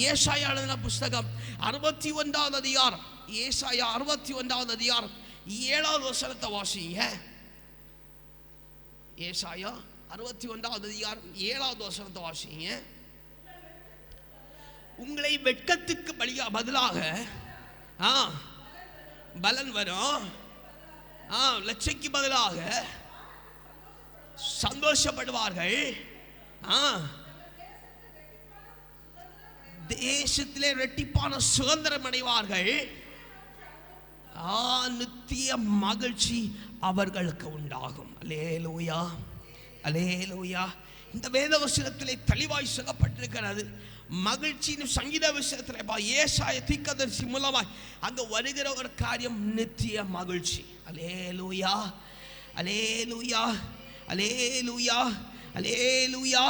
ஏசாயா எழுதின புஸ்தகம் 61வது அதிகாரம், ஏசாயா 61வது அதிகாரம் 7வது வசனத்தை வாசிங்க. ஏசாயா 61வது அதிகாரம் 7வது வசனத்தை வாசிங்க. உங்களை வெட்கத்துக்கு பதிலாக பலன் வரும், லட்சைக்கு பதிலாக சந்தோஷப்படுவார்கள், தேசத்திலே இரட்டிப்பான சுதந்திரம் அடைவார்கள், நித்திய மகிழ்ச்சி அவர்களுக்கு உண்டாகும். அல்லேலூயா, அல்லேலூயா. இந்த வேத வசனத்திலே தெளிவாய் சொல்லப்பட்டிருக்கிறது. மகிழ்ச்சியின் சங்கீத விஷயத்தில் ஏசாயா தீர்க்கதரிசி மூலமாய் அங்க வருகிற ஒரு காரியம் நித்திய மகிழ்ச்சி. அல்லேலூயா, அல்லேலூயா, அல்லேலூயா, அல்லேலூயா.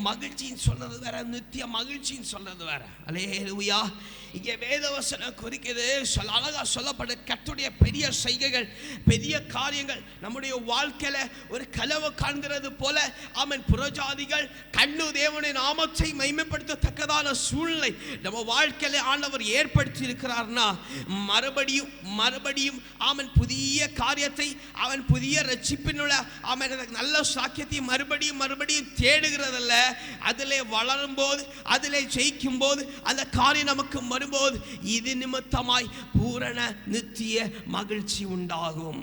மகிழ்ச்சின்னு சொல்றது வேற, நித்திய மகிழ்ச்சின்னு சொல்றது வேற. அல்லேலூயா. இங்கே வேதவசனம் குறிக்கிறது, அழகா சொல்லப்பட்ட கர்த்தருடைய பெரிய செய்கைகள், பெரிய காரியங்கள் நம்முடைய வாழ்க்கையில ஒரு கனவு காண்கிறது போல ஆமென். புறஜாதிகள் கண்ணு தேவனுடைய நாமத்தை மகிமைப்படுத்தத்தக்கதான சூழ்நிலை நம்ம வாழ்க்கையில ஆண்டவர் ஏற்படுத்தி இருக்கிறார்னா மறுபடியும் மறுபடியும் ஆமென் புதிய காரியத்தை அவன் புதிய ரட்சிப்பினுள்ள ஆமென் நல்ல சாக்கியத்தை மறுபடியும் மறுபடியும் தேடுகிறதல்ல, அதிலே வளரும் போது அதிலே ஜெயிக்கும் போது அந்த காரியம் நமக்கு வரும்போது இது நிமித்தமாய் பூரண நித்திய மகிழ்ச்சி உண்டாகும்.